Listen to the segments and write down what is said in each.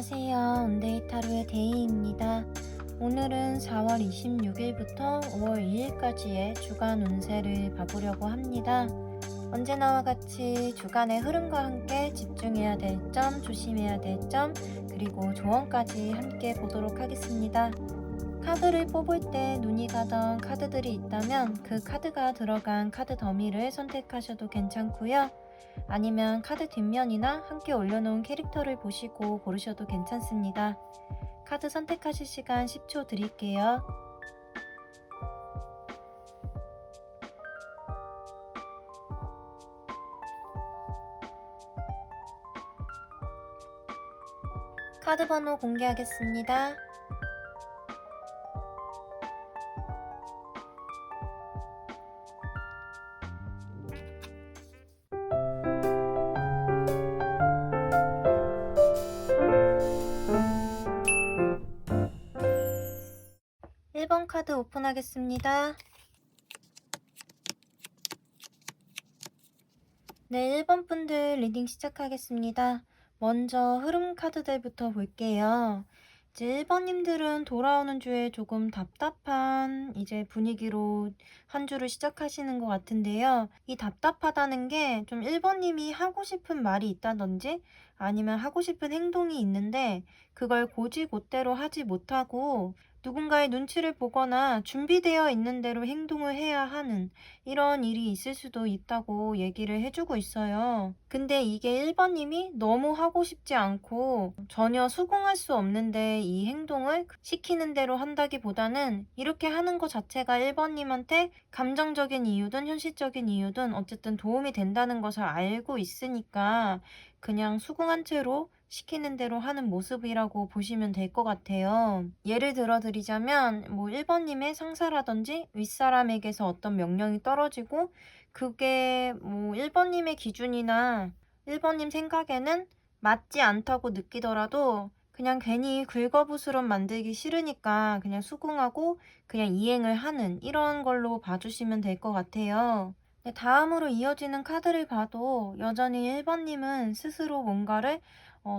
안녕하세요. 온데이타로의 데이입니다. 오늘은 4월 26일부터 5월 2일까지의 주간 운세를 봐보려고 합니다. 언제나와 같이 주간의 흐름과 함께 집중해야 될 점, 조심해야 될 점, 그리고 조언까지 함께 보도록 하겠습니다. 카드를 뽑을 때 눈이 가던 카드들이 있다면 그 카드가 들어간 카드 더미를 선택하셔도 괜찮고요. 아니면 카드 뒷면이나 함께 올려놓은 캐릭터를 보시고 고르셔도 괜찮습니다. 카드 선택하실 시간 10초 드릴게요. 카드 번호 공개하겠습니다. 1번 카드 오픈하겠습니다. 네, 1번 분들 리딩 시작하겠습니다. 먼저 흐름 카드들부터 볼게요. 이제 1번님들은 돌아오는 주에 조금 답답한 이제 분위기로 한 주를 시작하시는 것 같은데요. 이 답답하다는 게 좀 1번님이 하고 싶은 말이 있다든지 아니면 하고 싶은 행동이 있는데 그걸 곧이곧대로 하지 못하고 누군가의 눈치를 보거나 준비되어 있는 대로 행동을 해야 하는 이런 일이 있을 수도 있다고 얘기를 해주고 있어요. 근데 이게 1번님이 너무 하고 싶지 않고 전혀 수긍할 수 없는데 이 행동을 시키는 대로 한다기보다는 이렇게 하는 것 자체가 1번님한테 감정적인 이유든 현실적인 이유든 어쨌든 도움이 된다는 것을 알고 있으니까 그냥 수긍한 채로 시키는 대로 하는 모습이라고 보시면 될 것 같아요. 예를 들어 드리자면 1번님의 상사라든지 윗사람에게서 어떤 명령이 떨어지고 그게 1번님의 기준이나 1번님 생각에는 맞지 않다고 느끼더라도 그냥 괜히 긁어부스럼 만들기 싫으니까 그냥 수긍하고 그냥 이행을 하는 이런 걸로 봐주시면 될 것 같아요. 네, 다음으로 이어지는 카드를 봐도 여전히 1번님은 스스로 뭔가를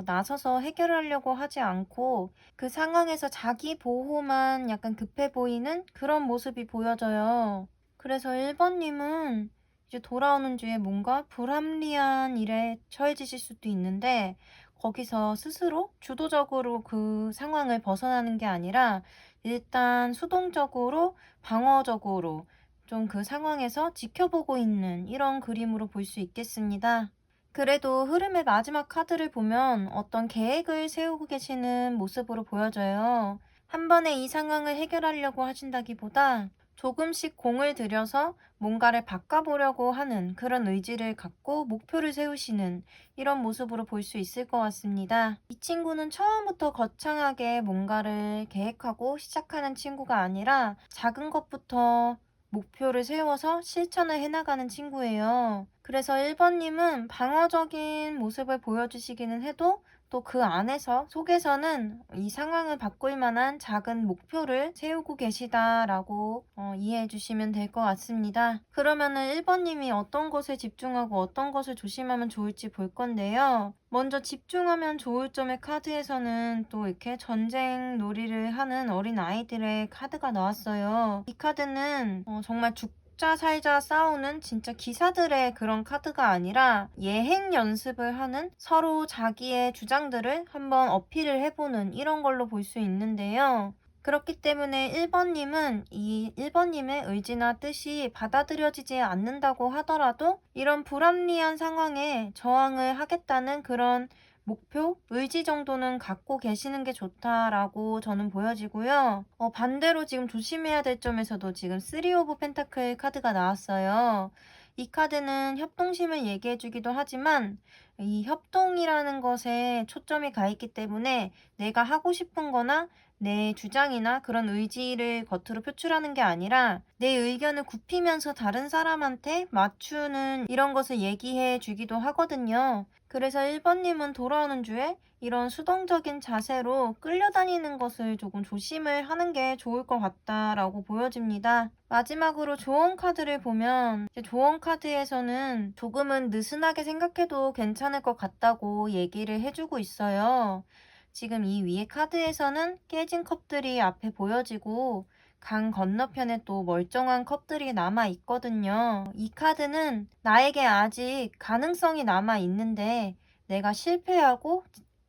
나서서 해결하려고 하지 않고 그 상황에서 자기 보호만 약간 급해 보이는 그런 모습이 보여져요. 그래서 1번님은 이제 돌아오는 주에 뭔가 불합리한 일에 처해지실 수도 있는데 거기서 스스로 주도적으로 그 상황을 벗어나는 게 아니라 일단 수동적으로 방어적으로 좀 그 상황에서 지켜보고 있는 이런 그림으로 볼 수 있겠습니다. 그래도 흐름의 마지막 카드를 보면 어떤 계획을 세우고 계시는 모습으로 보여져요. 한 번에 이 상황을 해결하려고 하신다기보다 조금씩 공을 들여서 뭔가를 바꿔보려고 하는 그런 의지를 갖고 목표를 세우시는 이런 모습으로 볼 수 있을 것 같습니다. 이 친구는 처음부터 거창하게 뭔가를 계획하고 시작하는 친구가 아니라 작은 것부터 목표를 세워서 실천을 해나가는 친구예요. 그래서 1번님은 방어적인 모습을 보여주시기는 해도 또 그 안에서 속에서는 이 상황을 바꿀 만한 작은 목표를 세우고 계시다라고 이해해 주시면 될 것 같습니다. 그러면은 1번님이 어떤 것에 집중하고 어떤 것을 조심하면 좋을지 볼 건데요. 먼저 집중하면 좋을 점의 카드에서는 또 이렇게 전쟁 놀이를 하는 어린 아이들의 카드가 나왔어요. 이 카드는 정말 죽자 살자 싸우는 진짜 기사들의 그런 카드가 아니라 예행 연습을 하는 서로 자기의 주장들을 한번 어필을 해보는 이런 걸로 볼 수 있는데요. 그렇기 때문에 1번님은 이 1번님의 의지나 뜻이 받아들여지지 않는다고 하더라도 이런 불합리한 상황에 저항을 하겠다는 그런 목표, 의지 정도는 갖고 계시는 게 좋다라고 저는 보여지고요. 반대로 지금 조심해야 될 점에서도 지금 3 오브 펜타클 카드가 나왔어요. 이 카드는 협동심을 얘기해주기도 하지만 이 협동이라는 것에 초점이 가 있기 때문에 내가 하고 싶은 거나 내 주장이나 그런 의지를 겉으로 표출하는 게 아니라 내 의견을 굽히면서 다른 사람한테 맞추는 이런 것을 얘기해 주기도 하거든요. 그래서 1번님은 돌아오는 주에 이런 수동적인 자세로 끌려다니는 것을 조금 조심을 하는 게 좋을 것 같다라고 보여집니다. 마지막으로 조언 카드를 보면 조언 카드에서는 조금은 느슨하게 생각해도 괜찮을 것 같다고 얘기를 해주고 있어요. 지금 이 위에 카드에서는 깨진 컵들이 앞에 보여지고 강 건너편에 또 멀쩡한 컵들이 남아 있거든요. 이 카드는 나에게 아직 가능성이 남아 있는데 내가 실패하고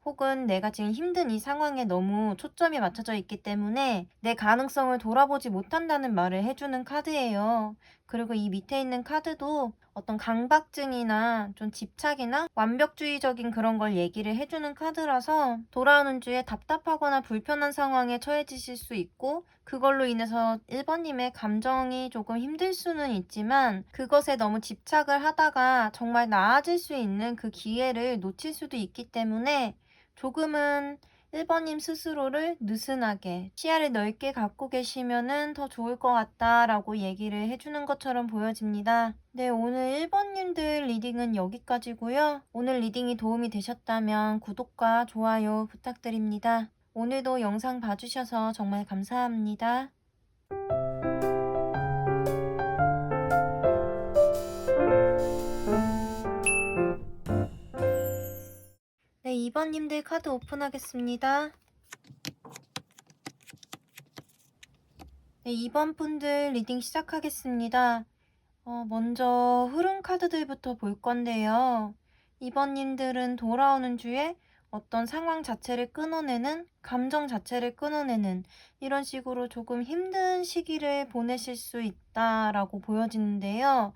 혹은 내가 지금 힘든 이 상황에 너무 초점이 맞춰져 있기 때문에 내 가능성을 돌아보지 못한다는 말을 해주는 카드예요. 그리고 이 밑에 있는 카드도 어떤 강박증이나 좀 집착이나 완벽주의적인 그런 걸 얘기를 해주는 카드라서 돌아오는 주에 답답하거나 불편한 상황에 처해지실 수 있고 그걸로 인해서 1번님의 감정이 조금 힘들 수는 있지만 그것에 너무 집착을 하다가 정말 나아질 수 있는 그 기회를 놓칠 수도 있기 때문에 조금은 1번님 스스로를 느슨하게 시야를 넓게 갖고 계시면은 더 좋을 것 같다라고 얘기를 해주는 것처럼 보여집니다. 네, 오늘 1번님들 리딩은 여기까지고요. 오늘 리딩이 도움이 되셨다면 구독과 좋아요 부탁드립니다. 오늘도 영상 봐주셔서 정말 감사합니다. 네, 2번님들 카드 오픈하겠습니다. 네, 2번 분들 리딩 시작하겠습니다. 먼저 흐름 카드들부터 볼 건데요. 2번님들은 돌아오는 주에 어떤 상황 자체를 끊어내는, 감정 자체를 끊어내는 이런 식으로 조금 힘든 시기를 보내실 수 있다라고 보여지는데요.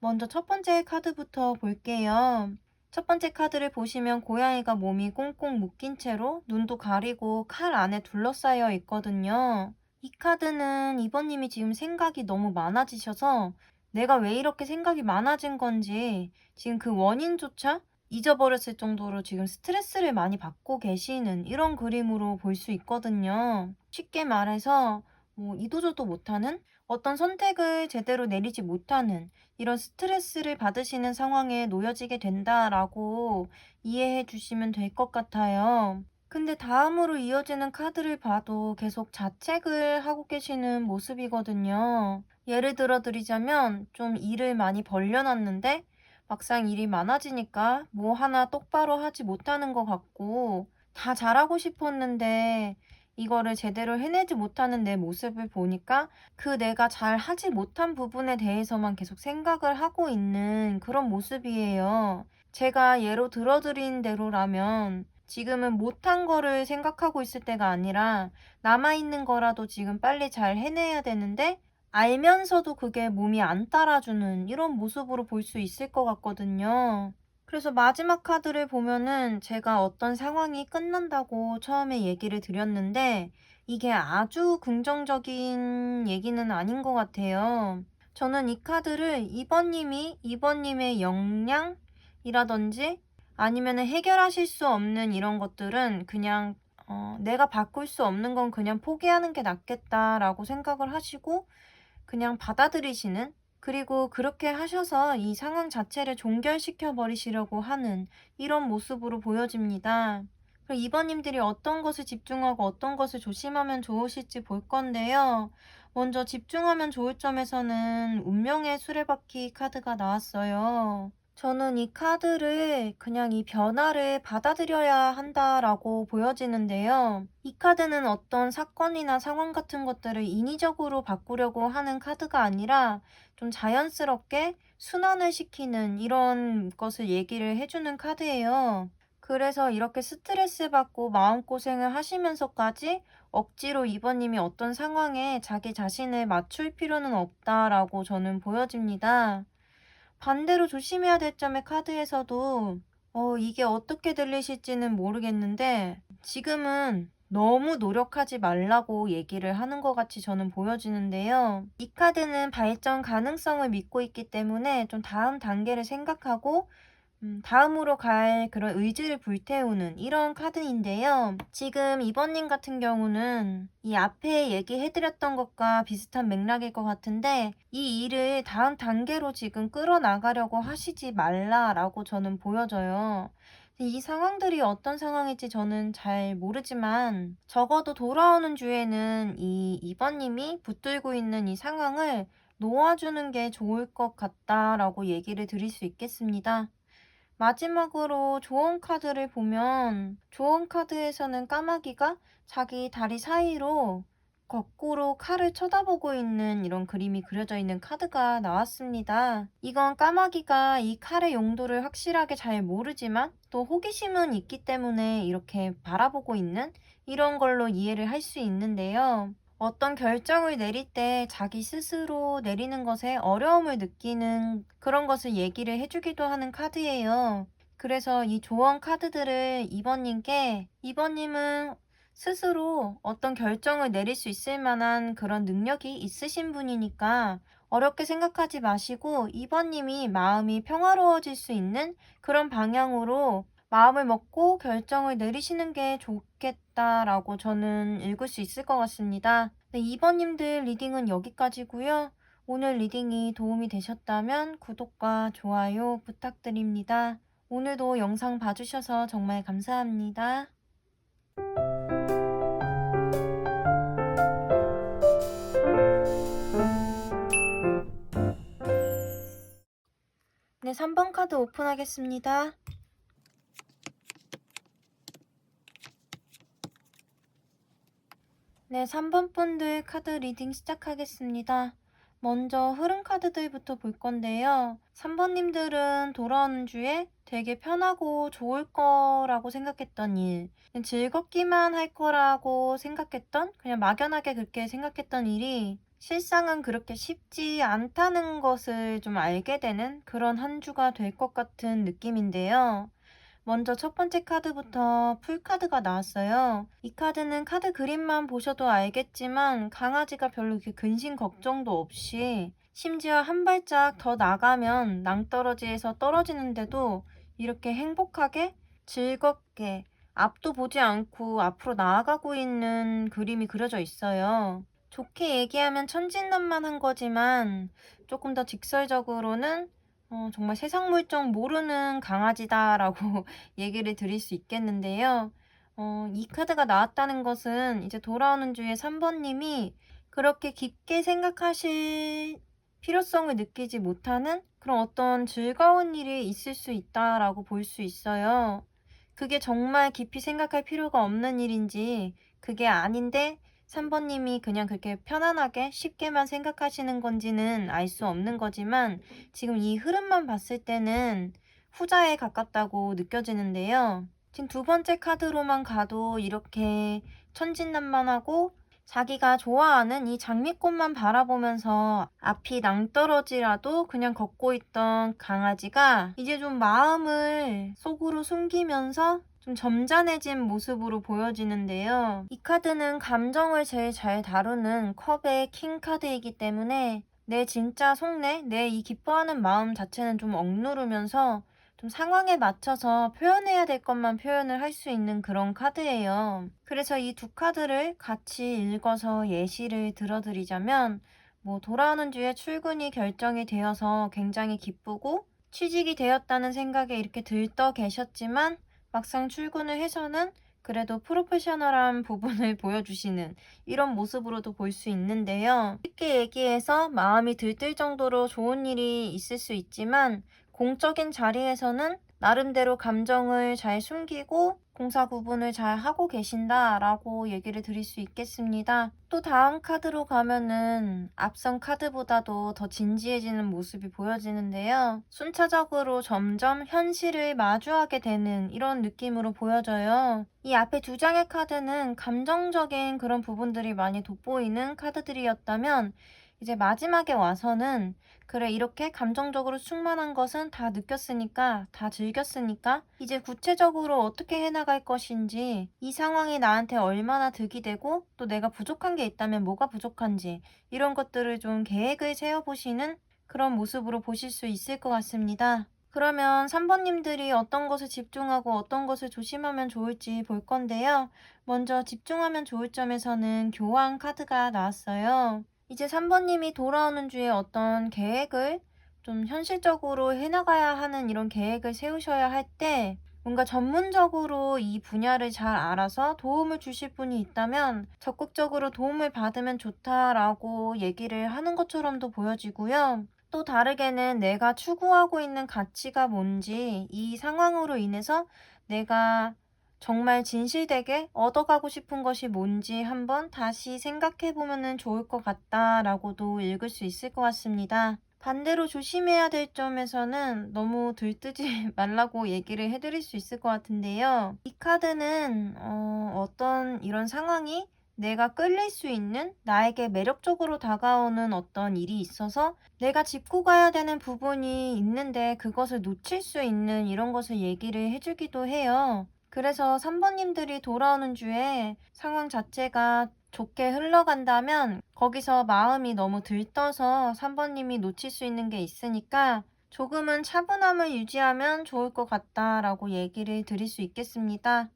먼저 첫 번째 카드부터 볼게요. 첫 번째 카드를 보시면 고양이가 몸이 꽁꽁 묶인 채로 눈도 가리고 칼 안에 둘러싸여 있거든요. 이 카드는 2번님이 지금 생각이 너무 많아지셔서 내가 왜 이렇게 생각이 많아진 건지 지금 그 원인조차 잊어버렸을 정도로 지금 스트레스를 많이 받고 계시는 이런 그림으로 볼 수 있거든요. 쉽게 말해서 뭐 이도저도 못하는 어떤 선택을 제대로 내리지 못하는 이런 스트레스를 받으시는 상황에 놓여지게 된다라고 이해해 주시면 될 것 같아요. 근데 다음으로 이어지는 카드를 봐도 계속 자책을 하고 계시는 모습이거든요. 예를 들어 드리자면 좀 일을 많이 벌려놨는데 막상 일이 많아지니까 뭐 하나 똑바로 하지 못하는 것 같고 다 잘하고 싶었는데 이거를 제대로 해내지 못하는 내 모습을 보니까 그 내가 잘 하지 못한 부분에 대해서만 계속 생각을 하고 있는 그런 모습이에요. 제가 예로 들어드린 대로라면 지금은 못한 거를 생각하고 있을 때가 아니라 남아있는 거라도 지금 빨리 잘 해내야 되는데 알면서도 그게 몸이 안 따라주는 이런 모습으로 볼 수 있을 것 같거든요. 그래서 마지막 카드를 보면은 제가 어떤 상황이 끝난다고 처음에 얘기를 드렸는데 이게 아주 긍정적인 얘기는 아닌 것 같아요. 저는 이 카드를 2번님의 역량이라든지 아니면은 해결하실 수 없는 이런 것들은 그냥 내가 바꿀 수 없는 건 그냥 포기하는 게 낫겠다라고 생각을 하시고 그냥 받아들이시는 그리고 그렇게 하셔서 이 상황 자체를 종결시켜 버리시려고 하는 이런 모습으로 보여집니다. 그럼 2번님들이 어떤 것을 집중하고 어떤 것을 조심하면 좋으실지 볼 건데요. 먼저 집중하면 좋을 점에서는 운명의 수레바퀴 카드가 나왔어요. 저는 이 카드를 그냥 이 변화를 받아들여야 한다라고 보여지는데요. 이 카드는 어떤 사건이나 상황 같은 것들을 인위적으로 바꾸려고 하는 카드가 아니라 좀 자연스럽게 순환을 시키는 이런 것을 얘기를 해주는 카드예요. 그래서 이렇게 스트레스 받고 마음고생을 하시면서까지 억지로 2번님이 어떤 상황에 자기 자신을 맞출 필요는 없다라고 저는 보여집니다. 반대로 조심해야 될 점의 카드에서도 이게 어떻게 들리실지는 모르겠는데 지금은 너무 노력하지 말라고 얘기를 하는 것 같이 저는 보여지는데요. 이 카드는 발전 가능성을 믿고 있기 때문에 좀 다음 단계를 생각하고 다음으로 갈 그런 의지를 불태우는 이런 카드인데요. 지금 2번님 같은 경우는 이 앞에 얘기해드렸던 것과 비슷한 맥락일 것 같은데 이 일을 다음 단계로 지금 끌어나가려고 하시지 말라라고 저는 보여져요. 이 상황들이 어떤 상황일지 저는 잘 모르지만 적어도 돌아오는 주에는 이 2번님이 붙들고 있는 이 상황을 놓아주는 게 좋을 것 같다라고 얘기를 드릴 수 있겠습니다. 마지막으로 조언 카드를 보면 조언 카드에서는 까마귀가 자기 다리 사이로 거꾸로 칼을 쳐다보고 있는 이런 그림이 그려져 있는 카드가 나왔습니다. 이건 까마귀가 이 칼의 용도를 확실하게 잘 모르지만 또 호기심은 있기 때문에 이렇게 바라보고 있는 이런 걸로 이해를 할 수 있는데요. 어떤 결정을 내릴 때 자기 스스로 내리는 것에 어려움을 느끼는 그런 것을 얘기를 해주기도 하는 카드예요. 그래서 이 조언 카드들을 2번님은 스스로 어떤 결정을 내릴 수 있을 만한 그런 능력이 있으신 분이니까 어렵게 생각하지 마시고 2번님이 마음이 평화로워질 수 있는 그런 방향으로 마음을 먹고 결정을 내리시는 게 좋겠다라고 저는 읽을 수 있을 것 같습니다. 네, 2번님들 리딩은 여기까지고요. 오늘 리딩이 도움이 되셨다면 구독과 좋아요 부탁드립니다. 오늘도 영상 봐주셔서 정말 감사합니다. 네, 3번 카드 오픈하겠습니다. 네, 3번 분들 카드 리딩 시작하겠습니다. 먼저 흐름 카드들부터 볼 건데요. 3번님들은 돌아오는 주에 되게 편하고 좋을 거라고 생각했던 일, 즐겁기만 할 거라고 생각했던, 그냥 막연하게 그렇게 생각했던 일이 실상은 그렇게 쉽지 않다는 것을 좀 알게 되는 그런 한 주가 될 것 같은 느낌인데요. 먼저 첫 번째 카드부터 풀카드가 나왔어요. 이 카드는 카드 그림만 보셔도 알겠지만 강아지가 별로 이렇게 근심 걱정도 없이 심지어 한 발짝 더 나가면 낭떠러지에서 떨어지는데도 이렇게 행복하게 즐겁게 앞도 보지 않고 앞으로 나아가고 있는 그림이 그려져 있어요. 좋게 얘기하면 천진난만한 거지만 조금 더 직설적으로는 정말 세상 물정 모르는 강아지다라고 얘기를 드릴 수 있겠는데요. 이 카드가 나왔다는 것은 이제 돌아오는 주에 3번님이 그렇게 깊게 생각하실 필요성을 느끼지 못하는 그런 어떤 즐거운 일이 있을 수 있다라고 볼 수 있어요. 그게 정말 깊이 생각할 필요가 없는 일인지, 그게 아닌데 3번님이 그냥 그렇게 편안하게 쉽게만 생각하시는 건지는 알 수 없는 거지만 지금 이 흐름만 봤을 때는 후자에 가깝다고 느껴지는데요. 지금 두 번째 카드로만 가도 이렇게 천진난만하고 자기가 좋아하는 이 장미꽃만 바라보면서 앞이 낭떠러지라도 그냥 걷고 있던 강아지가 이제 좀 마음을 속으로 숨기면서 좀 점잖해진 모습으로 보여지는데요. 이 카드는 감정을 제일 잘 다루는 컵의 킹 카드이기 때문에 내 진짜 속내, 내 이 기뻐하는 마음 자체는 좀 억누르면서 좀 상황에 맞춰서 표현해야 될 것만 표현을 할 수 있는 그런 카드예요. 그래서 이 두 카드를 같이 읽어서 예시를 들어드리자면, 돌아오는 주에 출근이 결정이 되어서 굉장히 기쁘고 취직이 되었다는 생각에 이렇게 들떠 계셨지만 막상 출근을 해서는 그래도 프로페셔널한 부분을 보여주시는 이런 모습으로도 볼 수 있는데요. 쉽게 얘기해서 마음이 들뜰 정도로 좋은 일이 있을 수 있지만 공적인 자리에서는 나름대로 감정을 잘 숨기고 공사 구분을 잘 하고 계신다라고 얘기를 드릴 수 있겠습니다. 또 다음 카드로 가면은 앞선 카드보다도 더 진지해지는 모습이 보여지는데요. 순차적으로 점점 현실을 마주하게 되는 이런 느낌으로 보여져요. 이 앞에 두 장의 카드는 감정적인 그런 부분들이 많이 돋보이는 카드들이었다면 이제 마지막에 와서는 그래, 이렇게 감정적으로 충만한 것은 다 느꼈으니까, 다 즐겼으니까, 이제 구체적으로 어떻게 해나갈 것인지, 이 상황이 나한테 얼마나 득이 되고, 또 내가 부족한 게 있다면 뭐가 부족한지, 이런 것들을 좀 계획을 세워보시는 그런 모습으로 보실 수 있을 것 같습니다. 그러면 3번님들이 어떤 것을 집중하고 어떤 것을 조심하면 좋을지 볼 건데요. 먼저 집중하면 좋을 점에서는 교환 카드가 나왔어요. 이제 3번님이 돌아오는 주에 어떤 계획을 좀 현실적으로 해나가야 하는 이런 계획을 세우셔야 할 때 뭔가 전문적으로 이 분야를 잘 알아서 도움을 주실 분이 있다면 적극적으로 도움을 받으면 좋다라고 얘기를 하는 것처럼도 보여지고요. 또 다르게는 내가 추구하고 있는 가치가 뭔지, 이 상황으로 인해서 내가 정말 진실되게 얻어가고 싶은 것이 뭔지 한번 다시 생각해 보면은 좋을 것 같다라고도 읽을 수 있을 것 같습니다. 반대로 조심해야 될 점에서는 너무 들뜨지 말라고 얘기를 해드릴 수 있을 것 같은데요. 이 카드는 어떤 이런 상황이 내가 끌릴 수 있는, 나에게 매력적으로 다가오는 어떤 일이 있어서 내가 짚고 가야 되는 부분이 있는데 그것을 놓칠 수 있는 이런 것을 얘기를 해주기도 해요. 그래서 3번님들이 돌아오는 주에 상황 자체가 좋게 흘러간다면 거기서 마음이 너무 들떠서 3번님이 놓칠 수 있는 게 있으니까 조금은 차분함을 유지하면 좋을 것 같다라고 얘기를 드릴 수 있겠습니다.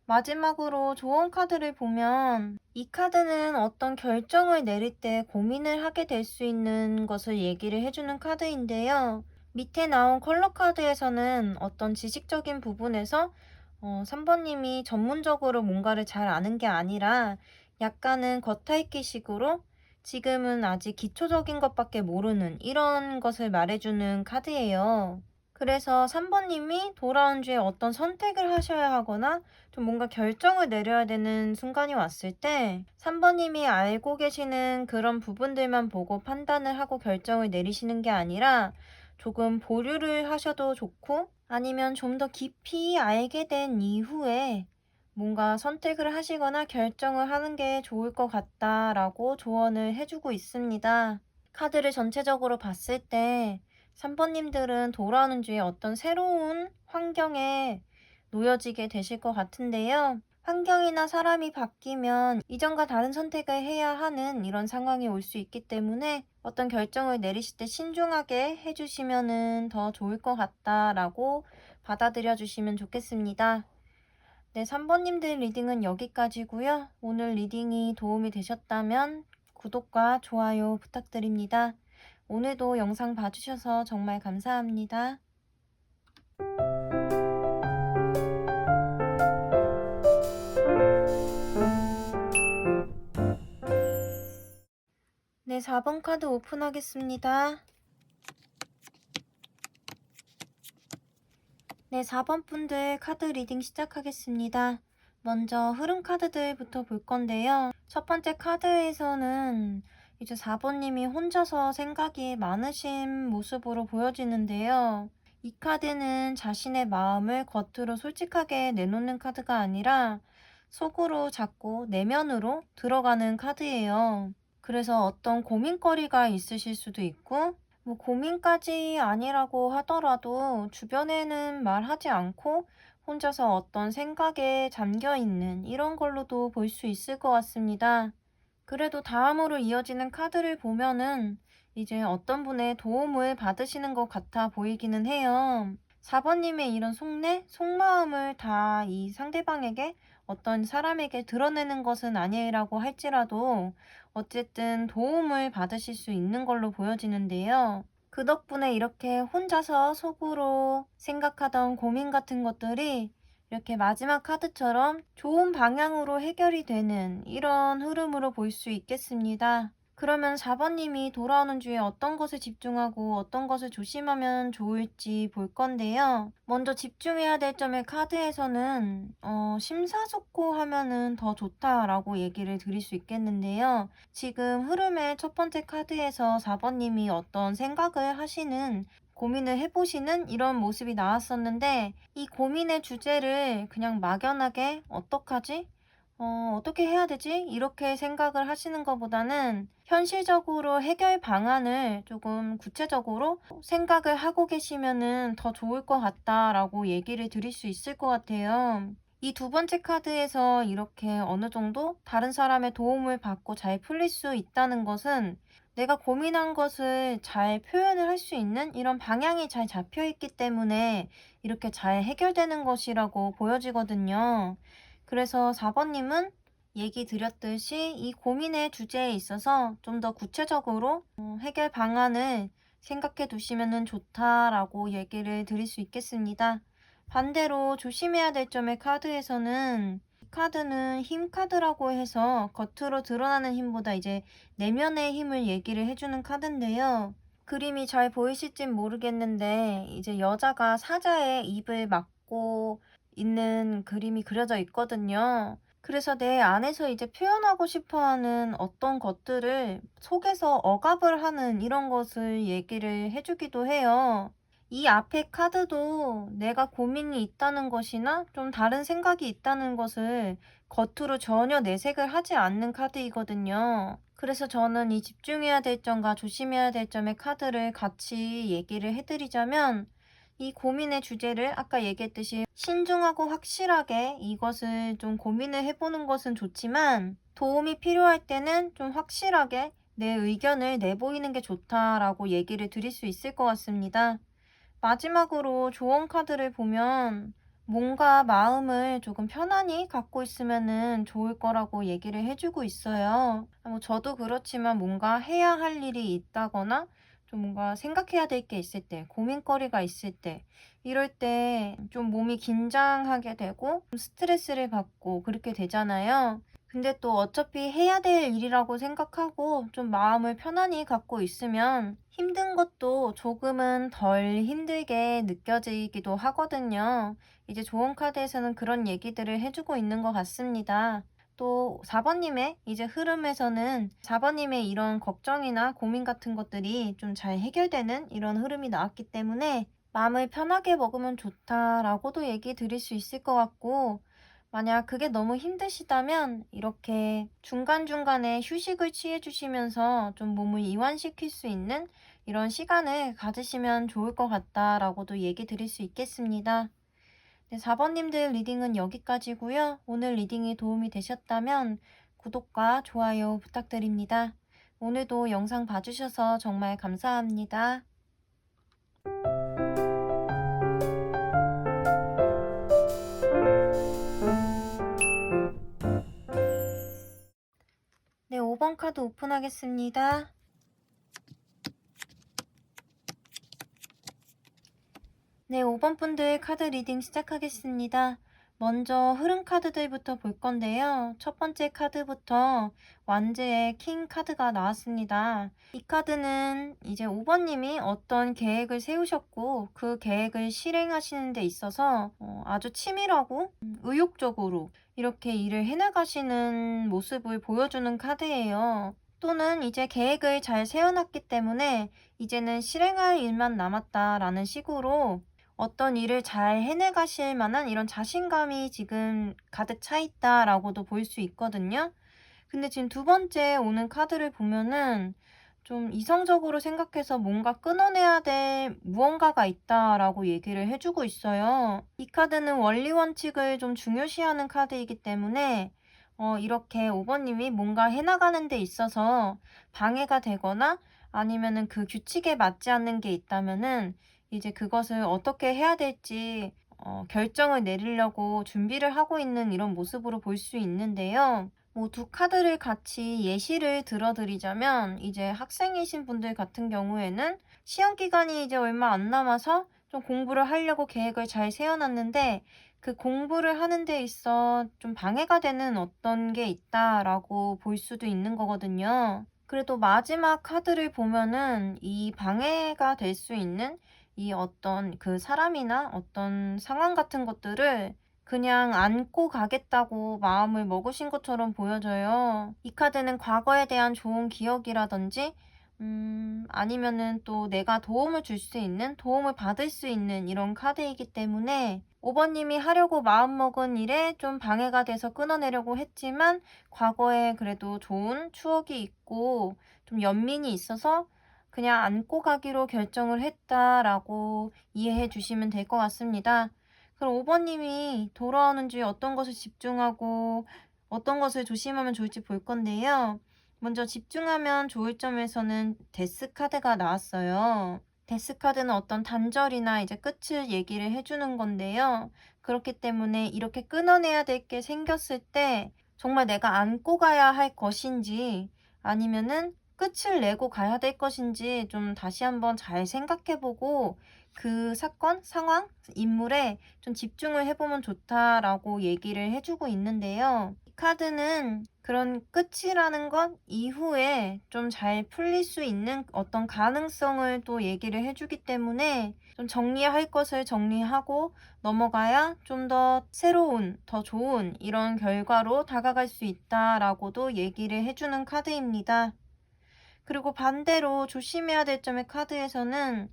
마지막으로 조언 카드를 보면 이 카드는 어떤 결정을 내릴 때 고민을 하게 될 수 있는 것을 얘기를 해주는 카드인데요. 밑에 나온 컬러 카드에서는 어떤 지식적인 부분에서 3번님이 전문적으로 뭔가를 잘 아는 게 아니라 약간은 겉핥기식으로 지금은 아직 기초적인 것밖에 모르는 이런 것을 말해주는 카드예요. 그래서 3번님이 돌아온 주에 어떤 선택을 하셔야 하거나 좀 뭔가 결정을 내려야 되는 순간이 왔을 때 3번님이 알고 계시는 그런 부분들만 보고 판단을 하고 결정을 내리시는 게 아니라 조금 보류를 하셔도 좋고 아니면 좀 더 깊이 알게 된 이후에 뭔가 선택을 하시거나 결정을 하는 게 좋을 것 같다라고 조언을 해주고 있습니다. 카드를 전체적으로 봤을 때 3번님들은 돌아오는 주에 어떤 새로운 환경에 놓여지게 되실 것 같은데요. 환경이나 사람이 바뀌면 이전과 다른 선택을 해야 하는 이런 상황이 올 수 있기 때문에 어떤 결정을 내리실 때 신중하게 해주시면 더 좋을 것 같다라고 받아들여 주시면 좋겠습니다. 네, 3번님들 리딩은 여기까지고요. 오늘 리딩이 도움이 되셨다면 구독과 좋아요 부탁드립니다. 오늘도 영상 봐주셔서 정말 감사합니다. 네, 4번 카드 오픈하겠습니다. 네, 4번 분들 카드 리딩 시작하겠습니다. 먼저 흐름 카드들부터 볼 건데요. 첫 번째 카드에서는 이제 4번님이 혼자서 생각이 많으신 모습으로 보여지는데요. 이 카드는 자신의 마음을 겉으로 솔직하게 내놓는 카드가 아니라 속으로 자꾸 내면으로 들어가는 카드예요. 그래서 어떤 고민거리가 있으실 수도 있고 뭐 고민까지 아니라고 하더라도 주변에는 말하지 않고 혼자서 어떤 생각에 잠겨 있는 이런 걸로도 볼 수 있을 것 같습니다. 그래도 다음으로 이어지는 카드를 보면은 이제 어떤 분의 도움을 받으시는 것 같아 보이기는 해요. 4번님의 이런 속내, 속마음을 다 이 상대방에게 어떤 사람에게 드러내는 것은 아니라고 할지라도 어쨌든 도움을 받으실 수 있는 걸로 보여지는데요. 그 덕분에 이렇게 혼자서 속으로 생각하던 고민 같은 것들이 이렇게 마지막 카드처럼 좋은 방향으로 해결이 되는 이런 흐름으로 볼 수 있겠습니다. 그러면 4번님이 돌아오는 주에 어떤 것에 집중하고 어떤 것을 조심하면 좋을지 볼 건데요. 먼저 집중해야 될 점의 카드에서는 심사숙고하면은 더 좋다라고 얘기를 드릴 수 있겠는데요. 지금 흐름의 첫 번째 카드에서 4번님이 어떤 생각을 하시는 고민을 해보시는 이런 모습이 나왔었는데 이 고민의 주제를 그냥 막연하게 어떡하지? 어떻게 해야 되지? 이렇게 생각을 하시는 것보다는 현실적으로 해결 방안을 조금 구체적으로 생각을 하고 계시면은 더 좋을 것 같다라고 얘기를 드릴 수 있을 것 같아요. 이 두 번째 카드에서 이렇게 어느 정도 다른 사람의 도움을 받고 잘 풀릴 수 있다는 것은 내가 고민한 것을 잘 표현을 할 수 있는 이런 방향이 잘 잡혀 있기 때문에 이렇게 잘 해결되는 것이라고 보여지거든요. 그래서 4번님은 얘기 드렸듯이 이 고민의 주제에 있어서 좀 더 구체적으로 해결 방안을 생각해 두시면 좋다라고 얘기를 드릴 수 있겠습니다. 반대로 조심해야 될 점의 카드에서는 이 카드는 힘 카드라고 해서 겉으로 드러나는 힘보다 이제 내면의 힘을 얘기를 해주는 카드인데요. 그림이 잘 보이실진 모르겠는데 이제 여자가 사자의 입을 막고 있는 그림이 그려져 있거든요. 그래서 내 안에서 이제 표현하고 싶어 하는 어떤 것들을 속에서 억압을 하는 이런 것을 얘기를 해 주기도 해요. 이 앞에 카드도 내가 고민이 있다는 것이나 좀 다른 생각이 있다는 것을 겉으로 전혀 내색을 하지 않는 카드이거든요. 그래서 저는 이 집중해야 될 점과 조심해야 될 점의 카드를 같이 얘기를 해드리자면, 이 고민의 주제를 아까 얘기했듯이 신중하고 확실하게 이것을 좀 고민을 해보는 것은 좋지만, 도움이 필요할 때는 좀 확실하게 내 의견을 내보이는 게 좋다라고 얘기를 드릴 수 있을 것 같습니다. 마지막으로 조언 카드를 보면 뭔가 마음을 조금 편안히 갖고 있으면은 좋을 거라고 얘기를 해주고 있어요. 뭐 저도 그렇지만 뭔가 해야 할 일이 있다거나 좀 뭔가 생각해야 될 게 있을 때, 고민거리가 있을 때, 이럴 때 좀 몸이 긴장하게 되고 좀 스트레스를 받고 그렇게 되잖아요. 근데 또 어차피 해야 될 일이라고 생각하고 좀 마음을 편안히 갖고 있으면 힘든 것도 조금은 덜 힘들게 느껴지기도 하거든요. 이제 조언 카드에서는 그런 얘기들을 해주고 있는 것 같습니다. 또 4번님의 이제 흐름에서는 4번님의 이런 걱정이나 고민 같은 것들이 좀 잘 해결되는 이런 흐름이 나왔기 때문에 마음을 편하게 먹으면 좋다라고도 얘기 드릴 수 있을 것 같고, 만약 그게 너무 힘드시다면 이렇게 중간중간에 휴식을 취해 주시면서 좀 몸을 이완시킬 수 있는 이런 시간을 가지시면 좋을 것 같다라고도 얘기 드릴 수 있겠습니다. 네, 4번님들 리딩은 여기까지고요. 오늘 리딩이 도움이 되셨다면 구독과 좋아요 부탁드립니다. 오늘도 영상 봐주셔서 정말 감사합니다. 네, 5번 카드 오픈하겠습니다. 네, 5번 분들 카드 리딩 시작하겠습니다. 먼저 흐름 카드들부터 볼 건데요. 첫 번째 카드부터 완즈의 킹 카드가 나왔습니다. 이 카드는 이제 5번님이 어떤 계획을 세우셨고 그 계획을 실행하시는 데 있어서 아주 치밀하고 의욕적으로 이렇게 일을 해나가시는 모습을 보여주는 카드예요. 또는 이제 계획을 잘 세워놨기 때문에 이제는 실행할 일만 남았다라는 식으로 어떤 일을 잘 해내가실 만한 이런 자신감이 지금 가득 차 있다라고도 볼 수 있거든요. 근데 지금 두 번째 오는 카드를 보면은 좀 이성적으로 생각해서 뭔가 끊어내야 될 무언가가 있다라고 얘기를 해주고 있어요. 이 카드는 원리 원칙을 좀 중요시하는 카드이기 때문에 이렇게 5번님이 뭔가 해나가는 데 있어서 방해가 되거나 아니면은 그 규칙에 맞지 않는 게 있다면은 이제 그것을 어떻게 해야 될지 결정을 내리려고 준비를 하고 있는 이런 모습으로 볼 수 있는데요. 뭐 두 카드를 같이 예시를 들어드리자면 이제 학생이신 분들 같은 경우에는 시험 기간이 이제 얼마 안 남아서 좀 공부를 하려고 계획을 잘 세워놨는데 그 공부를 하는 데 있어 좀 방해가 되는 어떤 게 있다라고 볼 수도 있는 거거든요. 그래도 마지막 카드를 보면은 이 방해가 될 수 있는 이 어떤 그 사람이나 어떤 상황 같은 것들을 그냥 안고 가겠다고 마음을 먹으신 것처럼 보여져요. 이 카드는 과거에 대한 좋은 기억이라든지, 아니면은 또 내가 도움을 줄 수 있는, 도움을 받을 수 있는 이런 카드이기 때문에 5번님이 하려고 마음먹은 일에 좀 방해가 돼서 끊어내려고 했지만 과거에 그래도 좋은 추억이 있고 좀 연민이 있어서 그냥 안고 가기로 결정을 했다라고 이해해 주시면 될 것 같습니다. 그럼 5번님이 돌아오는 주에 어떤 것을 집중하고 어떤 것을 조심하면 좋을지 볼 건데요. 먼저 집중하면 좋을 점에서는 데스 카드가 나왔어요. 데스 카드는 어떤 단절이나 이제 끝을 얘기를 해주는 건데요. 그렇기 때문에 이렇게 끊어내야 될 게 생겼을 때 정말 내가 안고 가야 할 것인지 아니면은 끝을 내고 가야 될 것인지 좀 다시 한번 잘 생각해보고 그 사건, 상황, 인물에 좀 집중을 해보면 좋다라고 얘기를 해주고 있는데요. 이 카드는 그런 끝이라는 것 이후에 좀 잘 풀릴 수 있는 어떤 가능성을 또 얘기를 해주기 때문에 좀 정리할 것을 정리하고 넘어가야 좀 더 새로운, 더 좋은 이런 결과로 다가갈 수 있다라고도 얘기를 해주는 카드입니다. 그리고 반대로 조심해야 될 점의 카드에서는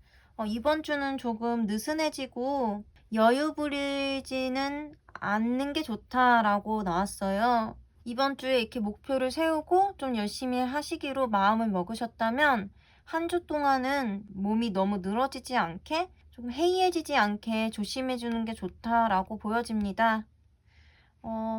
이번 주는 조금 느슨해지고 여유 부리지는 않는 게 좋다라고 나왔어요. 이번 주에 이렇게 목표를 세우고 좀 열심히 하시기로 마음을 먹으셨다면 한 주 동안은 몸이 너무 늘어지지 않게 좀 해이해지지 않게 조심해 주는 게 좋다라고 보여집니다.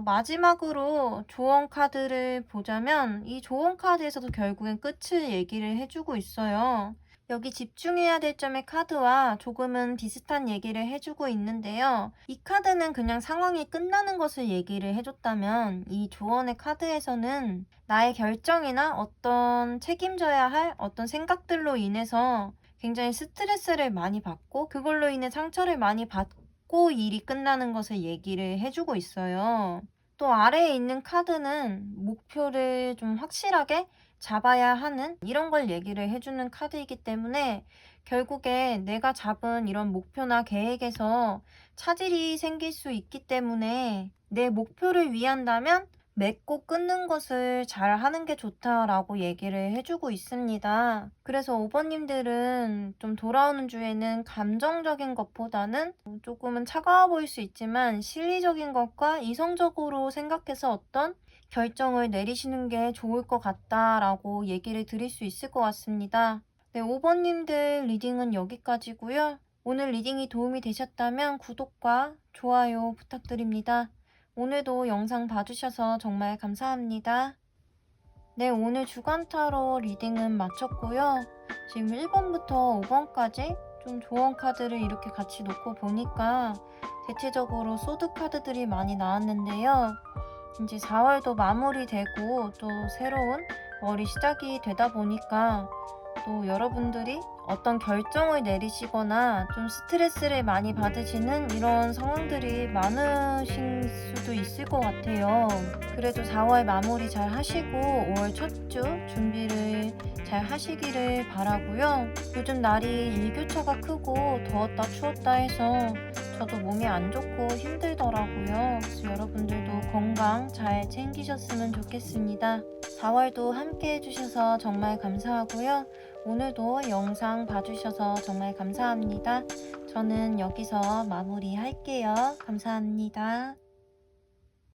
마지막으로 조언 카드를 보자면 이 조언 카드에서도 결국엔 끝을 얘기를 해주고 있어요. 여기 집중해야 될 점의 카드와 조금은 비슷한 얘기를 해주고 있는데요. 이 카드는 그냥 상황이 끝나는 것을 얘기를 해줬다면 이 조언의 카드에서는 나의 결정이나 어떤 책임져야 할 어떤 생각들로 인해서 굉장히 스트레스를 많이 받고 그걸로 인해 상처를 많이 받고 일이 끝나는 것을 얘기를 해주고 있어요. 또 아래에 있는 카드는 목표를 좀 확실하게 잡아야 하는 이런 걸 얘기를 해주는 카드이기 때문에 결국에 내가 잡은 이런 목표나 계획에서 차질이 생길 수 있기 때문에 내 목표를 위한다면 맺고 끊는 것을 잘 하는 게 좋다라고 얘기를 해주고 있습니다. 그래서 5번님들은 좀 돌아오는 주에는 감정적인 것보다는 조금은 차가워 보일 수 있지만 실리적인 것과 이성적으로 생각해서 어떤 결정을 내리시는 게 좋을 것 같다라고 얘기를 드릴 수 있을 것 같습니다. 네, 5번님들 리딩은 여기까지고요. 오늘 리딩이 도움이 되셨다면 구독과 좋아요 부탁드립니다. 오늘도 영상 봐주셔서 정말 감사합니다. 네, 오늘 주간 타로 리딩은 마쳤고요. 지금 1번부터 5번까지 좀 조언 카드를 이렇게 같이 놓고 보니까 대체적으로 소드 카드들이 많이 나왔는데요. 이제 4월도 마무리되고 또 새로운 월이 시작이 되다 보니까 또 여러분들이 어떤 결정을 내리시거나 좀 스트레스를 많이 받으시는 이런 상황들이 많으실 수도 있을 것 같아요. 그래도 4월 마무리 잘 하시고 5월 첫 주 준비를 잘 하시기를 바라고요. 요즘 날이 일교차가 크고 더웠다 추웠다 해서 저도 몸이 안 좋고 힘들더라고요. 그래서 여러분들도 건강 잘 챙기셨으면 좋겠습니다. 4월도 함께 해주셔서 정말 감사하고요. 오늘도 영상 봐주셔서 정말 감사합니다. 저는 여기서 마무리할게요. 감사합니다.